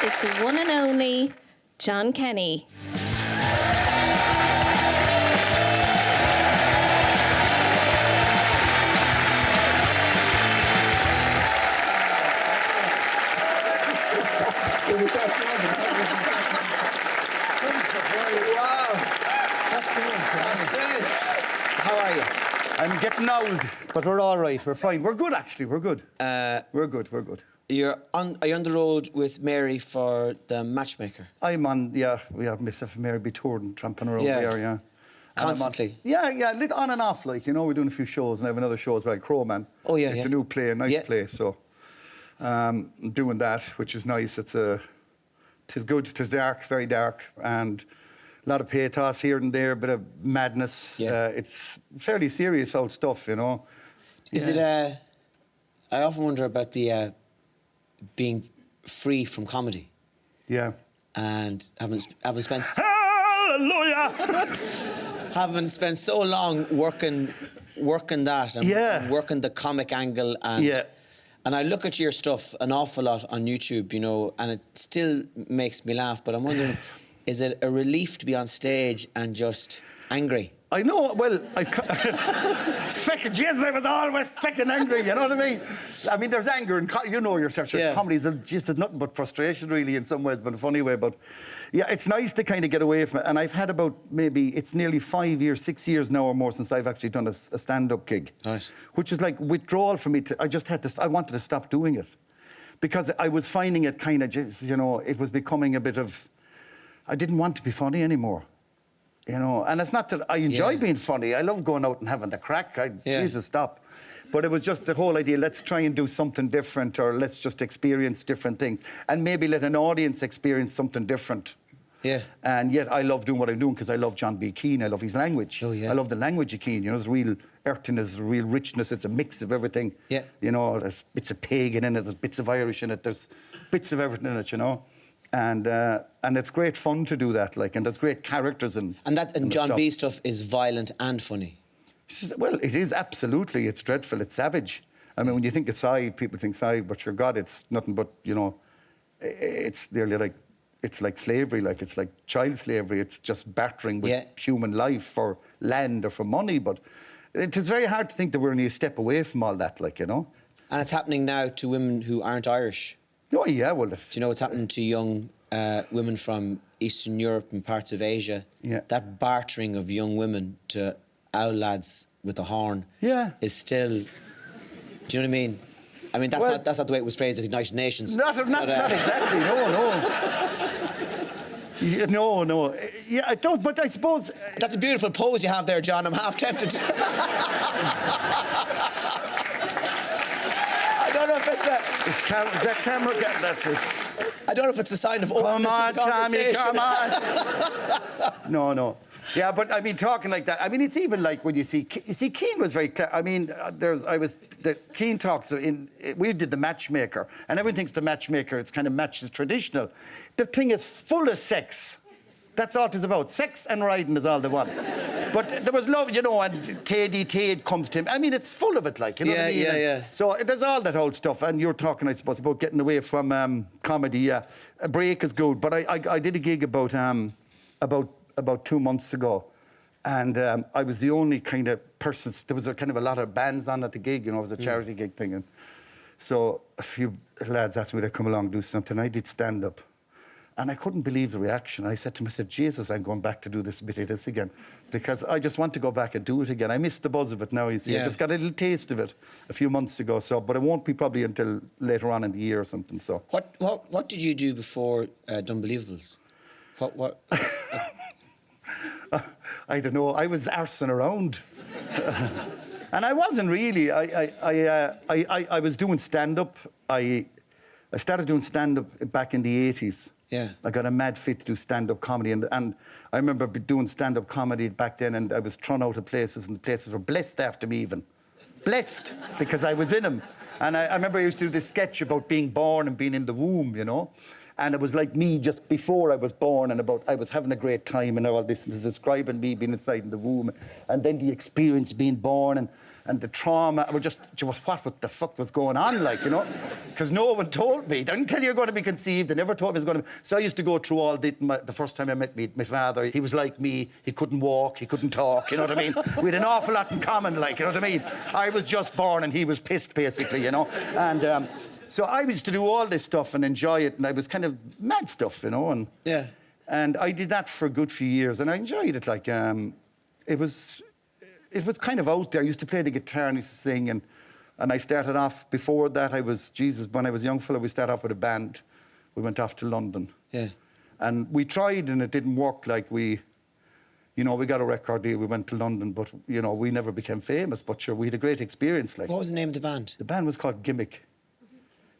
is the one and only Jon Kenny. Wow, that's great. How are you? I'm getting old, but we're all right. We're fine. We're good, actually. We're good. We're good. Are you on the road with Mary for the Matchmaker? I'm on, we have myself and Mary be touring, tramping around there, yeah. Constantly? Yeah, on and off, like, you know, we're doing a few shows, and I have another show as well, Crowman. Oh, yeah, It's a new play, a nice play, so I'm doing that, which is nice. It's good, it's dark, very dark, and a lot of pathos here and there, a bit of madness. Yeah. It's fairly serious old stuff, you know. Is it, I often wonder about the being free from comedy. Yeah. And having spent... Hallelujah! having spent so long working that and working the comic angle and I look at your stuff an awful lot on YouTube, you know, and it still makes me laugh, but I'm wondering, is it a relief to be on stage and just angry? I know, well, fucking Jesus, I was always fucking angry, you know what I mean? I mean, there's anger, and you know yourself, comedy is just nothing but frustration, really, in some ways, but in a funny way, but yeah, it's nice to kind of get away from it, and I've had about it's nearly 5 years, 6 years now or more since I've actually done a stand-up gig. Right. Which is like withdrawal for me. I wanted to stop doing it, because I was finding it kind of just, you know, it was becoming a bit of, I didn't want to be funny anymore. You know, and it's not that I enjoy being funny. I love going out and having the crack. Jesus, stop. But it was just the whole idea, let's try and do something different, or let's just experience different things. And maybe let an audience experience something different. Yeah. And yet I love doing what I'm doing because I love John B. Keane. I love his language. Oh, yeah. I love the language of Keane. You know, there's real earthiness, real richness. It's a mix of everything. Yeah. You know, there's bits of pagan in it, there's bits of Irish in it, there's bits of everything in it, you know. And it's great fun to do that, like, and there's great characters and John B. stuff is violent and funny. Well, it is absolutely. It's dreadful. It's savage. I mean, when you think of Sai, people think Sai, but your God, it's nothing but, you know, it's nearly like, it's like slavery, like it's like child slavery. It's just battering with human life for land or for money. But it is very hard to think that we're only a step away from all that, like, you know. And it's happening now to women who aren't Irish. Oh, yeah, well... Do you know what's happening to young women from Eastern Europe and parts of Asia? Yeah. That bartering of young women to owl lads with a horn is still... Do you know what I mean? I mean, that's not the way it was phrased at the United Nations. Not exactly, no. No. Yeah, I don't, but I suppose... That's a beautiful pose you have there, John. I'm half tempted. I don't know if it's that camera... That's it. I don't know if it's a sign of openness to the conversation. Tommy, come on. No. Yeah, but I mean, talking like that, I mean, it's even like when you see Keane was very clear. I mean, Keane talks we did the Matchmaker, and everyone thinks the Matchmaker, it's kind of matches traditional. The thing is full of sex. That's all it's about. Sex and riding is all they want. But there was love, you know, and Tade comes to him. I mean, it's full of it, like, you know what I mean? Yeah. So there's all that old stuff. And you're talking, I suppose, about getting away from comedy, yeah. A break is good. But I did a gig about 2 months ago. And I was the only kind of person... There was kind of a lot of bands on at the gig, you know, it was a charity gig thing. And so a few lads asked me to come along and do something. I did stand-up. And I couldn't believe the reaction. I said to myself, Jesus, I'm going back to do this bit of this again. Because I just want to go back and do it again. I missed the buzz of it now, you see. I just got a little taste of it a few months ago. So, but it won't be probably until later on in the year or something, so. What did you do before Dunbelievables? What? I don't know. I was arsing around. And I wasn't really. I was doing stand-up. I started doing stand-up back in the 80s. Yeah. I got a mad fit to do stand-up comedy. And I remember doing stand-up comedy back then, and I was thrown out of places, and the places were blessed after me even. Blessed, because I was in them. And I remember I used to do this sketch about being born and being in the womb, you know. And it was like me just before I was born, and about I was having a great time and all this, and describing me being inside in the womb, and then the experience of being born, and and the trauma. We're just, what the fuck was going on, like, you know? Because no one told me. They didn't tell you you're going to be conceived. They never told me it was going to be. So I used to go through all the first time I met my father. He was like me. He couldn't walk. He couldn't talk. You know what I mean? We had an awful lot in common, like, you know what I mean? I was just born and he was pissed, basically, you know? And so I used to do all this stuff and enjoy it, and I was kind of mad stuff, you know? And yeah. And I did that for a good few years, and I enjoyed it. Like, it was kind of out there. I used to play the guitar and used to sing, and I started off, before that, when I was a young fella, we started off with a band. We went off to London. Yeah. And we tried, and it didn't work. Like, we got a record deal, we went to London, but, you know, we never became famous, but sure, we had a great experience. Like. What was the name of the band? The band was called Gimmick.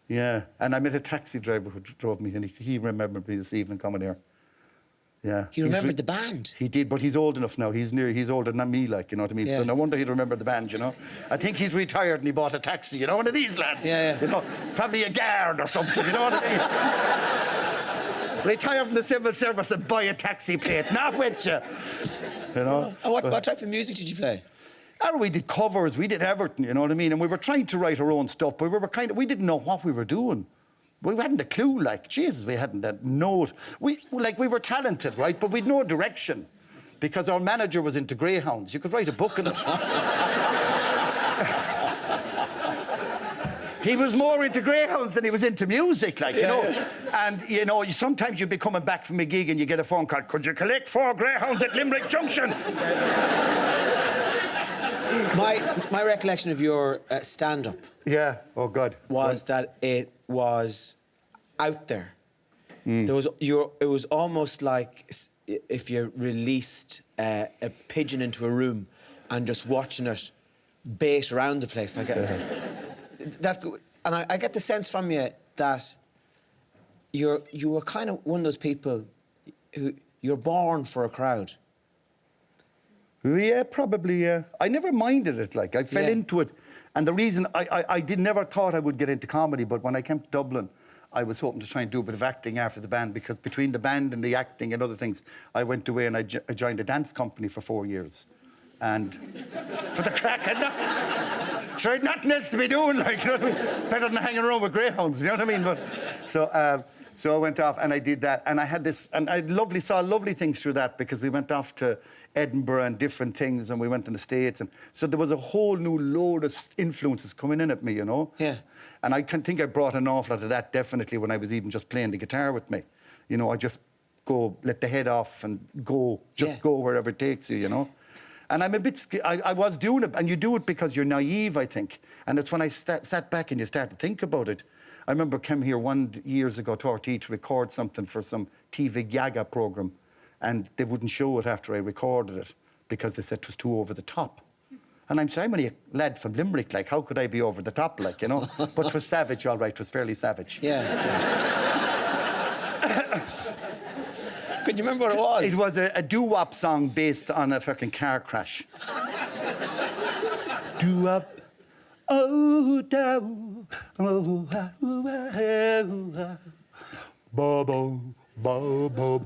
Yeah, and I met a taxi driver who drove me, and he remembered me this evening coming here. Yeah. He remembered the band? He did, but he's old enough now. He's older than me, like, you know what I mean? Yeah. So no wonder he'd remember the band, you know? I think he's retired and he bought a taxi, you know, one of these lads. Yeah, yeah. You know, probably a guard or something, you know what I mean? Retire from the civil service and buy a taxi plate, not with you. You know? And what type of music did you play? We did covers, we did everything, you know what I mean? And we were trying to write our own stuff, but we didn't know what we were doing. We hadn't a clue, like, Jesus, we hadn't a note. We were talented, right? But we'd no direction, because our manager was into greyhounds. You could write a book on it. He was more into greyhounds than he was into music, like, you know. Yeah. And, you know, sometimes you'd be coming back from a gig and you get a phone call, could you collect 4 greyhounds at Limerick Junction? My recollection of your stand-up... Yeah, oh, God. ...was that it was out there. It was almost like if you released a pigeon into a room and just watching it bait around the place. Like I get the sense from you that you were kind of one of those people who you're born for a crowd. Yeah, probably, yeah. I never minded it, like, I fell into it. And the reason, I never thought I would get into comedy, but when I came to Dublin, I was hoping to try and do a bit of acting after the band, because between the band and the acting and other things, I went away and I joined a dance company for 4 years. And for the crack, sure, I'd nothing else to be doing, like, you know what I mean? Better than hanging around with greyhounds, you know what I mean? But, so I went off and I did that, and I had this, and I saw lovely things through that, because we went off to Edinburgh and different things, and we went in the States, and so there was a whole new load of influences coming in at me, you know? Yeah. And I can think I brought an awful lot of that, definitely, when I was even just playing the guitar with me. You know, I just go, let the head off and go, go wherever it takes you, you know? And I'm a bit I was doing it, and you do it because you're naive, I think. And it's when I sat back and you start to think about it. I remember I came here years ago to RT to record something for some TV Gaga programme, and they wouldn't show it after I recorded it because they said it was too over the top. And I'm only a lad from Limerick, like, how could I be over the top, like, you know? But it was savage, all right, it was fairly savage. Yeah. Could you remember what it was? It was a doo-wop song based on a fucking car crash. Doo-wop, oh, down, oh, ah, ooh, ah, ooh, ah. Bo-bo, bo-bo-bo.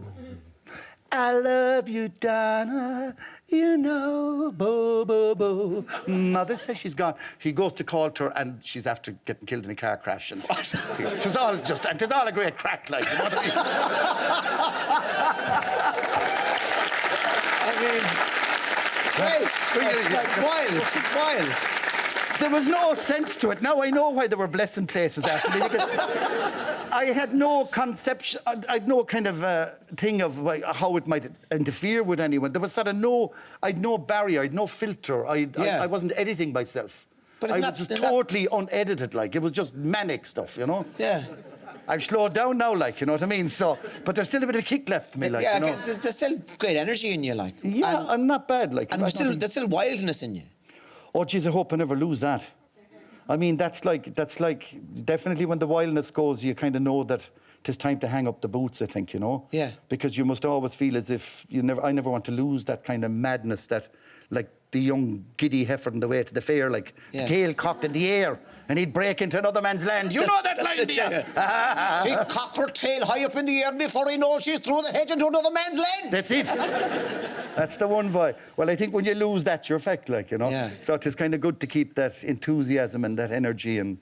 I love you, Donna, you know, bo-bo-bo. Mother says she's gone. He goes to call to her, and she's after getting killed in a car crash. And it's all a great crack, like, you know what I mean? Great. Wild. There was no sense to it. Now I know why there were blessing places after me, because I had no conception, I had no kind of thing of how it might interfere with anyone. There was sort of I'd no barrier, I'd no filter. I wasn't editing myself. But I was just totally unedited, like, it was just manic stuff, you know? Yeah. I've slowed down now, like, you know what I mean? So, but there's still a bit of kick left in me, like, yeah, you know? There's still great energy in you, like. Yeah, I'm not bad, like. And there's still wildness in you. Oh, geez, I hope I never lose that. I mean, that's like, definitely when the wildness goes, you kind of know that it's time to hang up the boots, I think, you know? Yeah. Because you must always feel as if I never want to lose that kind of madness, that, like, the young giddy heifer on the way to the fair, like the tail cocked in the air, and he'd break into another man's land. You know that line, do you? She'd cock her tail high up in the air before he knows she's through the hedge into another man's land. That's it. That's the one, boy. Well, I think when you lose that, you're fucked, like, you know. Yeah. So it's kind of good to keep that enthusiasm and that energy, and,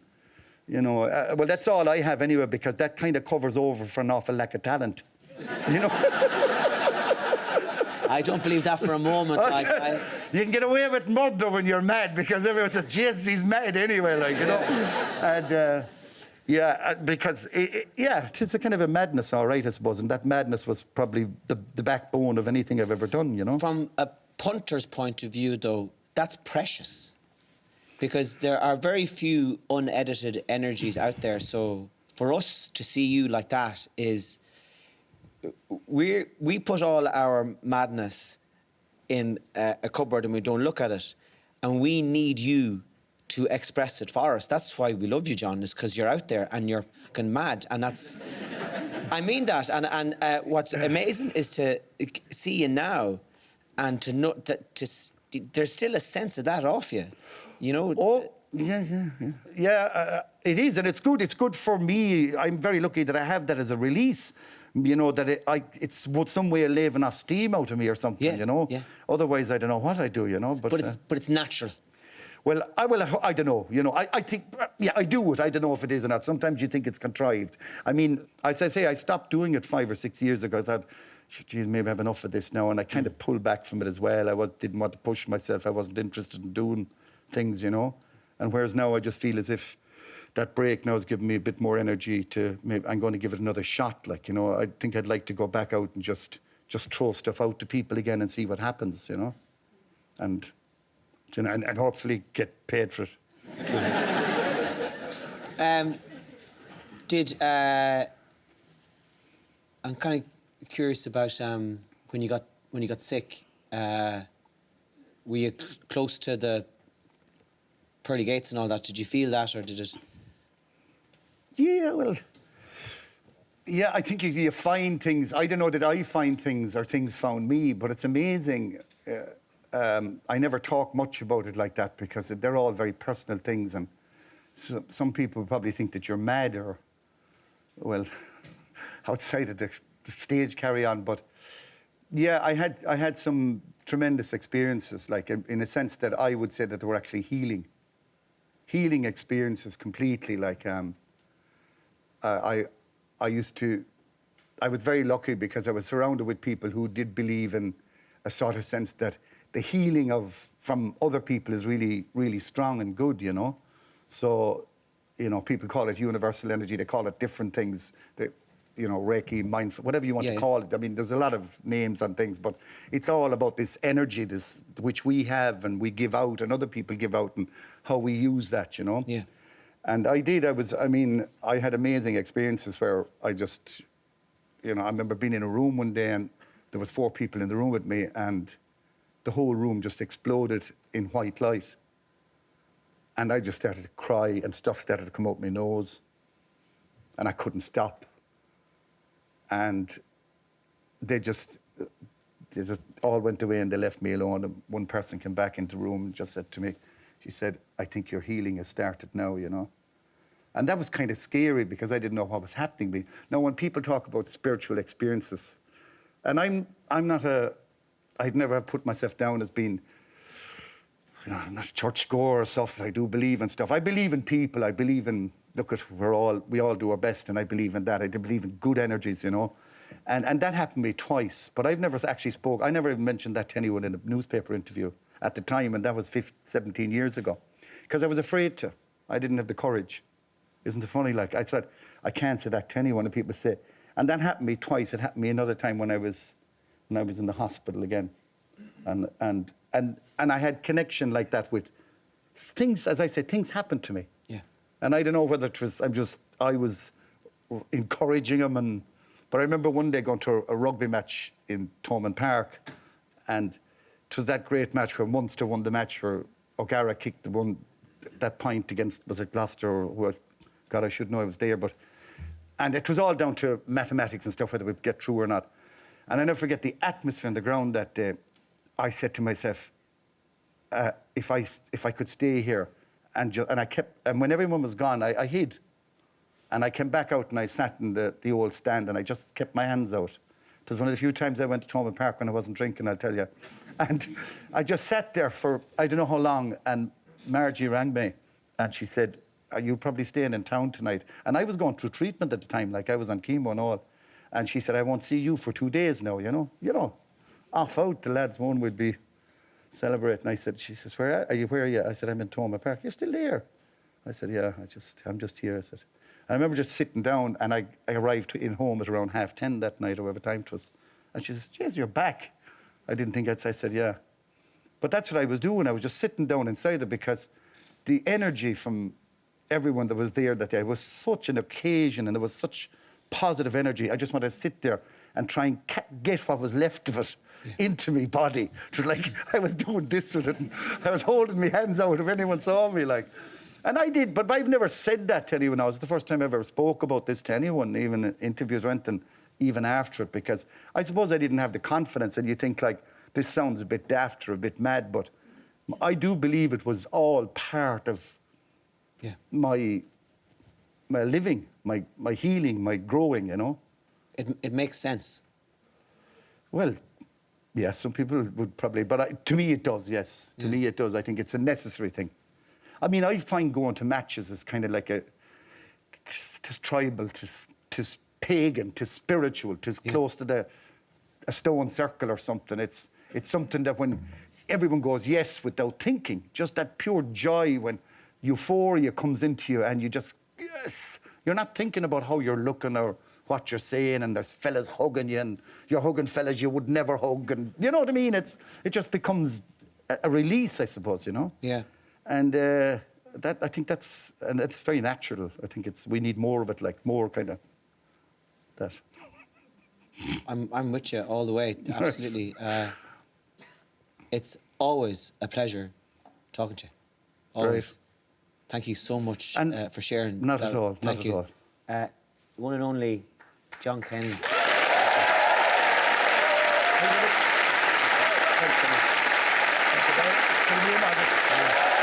you know, well, that's all I have anyway, because that kind of covers over for an awful lack of talent, you know. I don't believe that for a moment. You can get away with murder when you're mad, because everyone says, Jesus, he's mad anyway, like, you know. And, because, it's a kind of a madness, all right, I suppose, and that madness was probably the backbone of anything I've ever done, you know. From a punter's point of view, though, that's precious, because there are very few unedited energies out there. So for us to see you like that is... We put all our madness in a cupboard and we don't look at it, and we need you to express it for us. That's why we love you, John, is because you're out there and you're fucking mad, and that's... I mean that, and what's amazing is to see you now, and to know that there's still a sense of that off you, you know. Oh, yeah. It is, and it's good. It's good for me. I'm very lucky that I have that as a release. You know, that it's some way of leaving off steam out of me or something, you know. Yeah. Otherwise, I don't know what I do, you know. But it's natural. Well, I don't know, you know. I think, I do it. I don't know if it is or not. Sometimes you think it's contrived. I mean, as I say, I stopped doing it 5 or 6 years ago. I thought, geez, maybe I have enough of this now. And I kind of pulled back from it as well. I didn't want to push myself. I wasn't interested in doing things, you know. And whereas now I just feel as if that break now has given me a bit more energy to, maybe I'm going to give it another shot. Like, you know, I think I'd like to go back out and just throw stuff out to people again and see what happens, you know. And hopefully get paid for it. I'm kind of curious about when you got sick. Were you close to the pearly gates and all that? Did you feel that, or did it? Yeah, well, yeah, I think you find things. I don't know that I find things or things found me, but it's amazing. I never talk much about it like that, because they're all very personal things, and so, some people probably think that you're mad or, well, outside of the stage carry on. But yeah, I had some tremendous experiences, like in a sense that I would say that they were actually healing experiences completely. Like I was very lucky because I was surrounded with people who did believe in a sort of sense that the healing from other people is really, really strong and good, you know. So, you know, people call it universal energy. They call it different things. You know, Reiki, mindful, whatever you want to call it. I mean, there's a lot of names and things, but it's all about this energy, which we have and we give out and other people give out, and how we use that, you know. Yeah. And I had amazing experiences where I just, you know, I remember being in a room one day and there was 4 people in the room with me, and the whole room just exploded in white light. And I just started to cry, and stuff started to come out my nose, and I couldn't stop. And they just all went away and they left me alone. And one person came back into the room and just said to me, she said, "I think your healing has started now, you know." And that was kind of scary, because I didn't know what was happening to me. Now, when people talk about spiritual experiences, and I'd never have put myself down as being, you know, I'm not a churchgoer or stuff. I do believe in stuff. I believe in people. I believe in, we all do our best, and I believe in that. I believe in good energies, you know. And that happened to me twice, but I've never actually I never even mentioned that to anyone in a newspaper interview at the time, and that was 17 years ago, because I was afraid to. I didn't have the courage. Isn't it funny? Like, I thought, I can't say that to anyone, and people say, and that happened to me twice. It happened to me another time when I was in the hospital again, and I had connection like that with things. As I said, things happened to me. Yeah. And I don't know whether it was I was encouraging them, but I remember one day going to a rugby match in Thomond Park, and it was that great match where Munster won the match, where O'Gara kicked that point against, was it Gloucester or what? God, I should know I was there, and it was all down to mathematics and stuff, whether we'd get through or not. And I never forget the atmosphere on the ground that day. I said to myself, if I could stay here, and when everyone was gone, I hid, and I came back out and I sat in the old stand and I just kept my hands out. It was one of the few times I went to Thomond Park when I wasn't drinking, I'll tell you, and I just sat there for I don't know how long, and Margie rang me, and she said, "Are you probably staying in town tonight?" And I was going through treatment at the time, like I was on chemo and all, and she said, "I won't see you for 2 days now, you know, off out, the lads won't would be celebrating." She says, where are you? I said, "I'm in Thomond Park." "You're still there?" I said, "Yeah, I'm just here." I said, I remember just sitting down, and I arrived in home at around 10:30 that night, or whatever time it was. And she says, "Jeez, you're back." I didn't think I said, "Yeah." But that's what I was doing. I was just sitting down inside it, because the energy from everyone that was there that day was such an occasion, and there was such positive energy. I just wanted to sit there and try and get what was left of it into my body. It was like I was doing this with it, and I was holding my hands out if anyone saw me, like. And I did, but I've never said that to anyone else. It's the first time I ever spoke about this to anyone, even in interviews or anything, even after it, because I suppose I didn't have the confidence, and you think, like, this sounds a bit daft or a bit mad, but I do believe it was all part of my living, my healing, my growing, you know. It makes sense. Well, yeah, some people would probably, but to me it does, yes. To me it does. I think it's a necessary thing. I mean, I find going to matches is kind of like tis tribal, tis pagan, tis spiritual, tis close to a stone circle or something. It's something that when everyone goes yes without thinking, just that pure joy when euphoria comes into you and you just, yes. You're not thinking about how you're looking or what you're saying, and there's fellas hugging you, and you're hugging fellas you would never hug, and you know what I mean? It just becomes a release, I suppose, you know? Yeah. And I think and it's very natural. I think we need more of it, like more kind of that. I'm with you all the way, absolutely. It's always a pleasure talking to you. Always. Right. Thank you so much for sharing. Not at all. Thank you. One and only Jon Kenny. Thank you.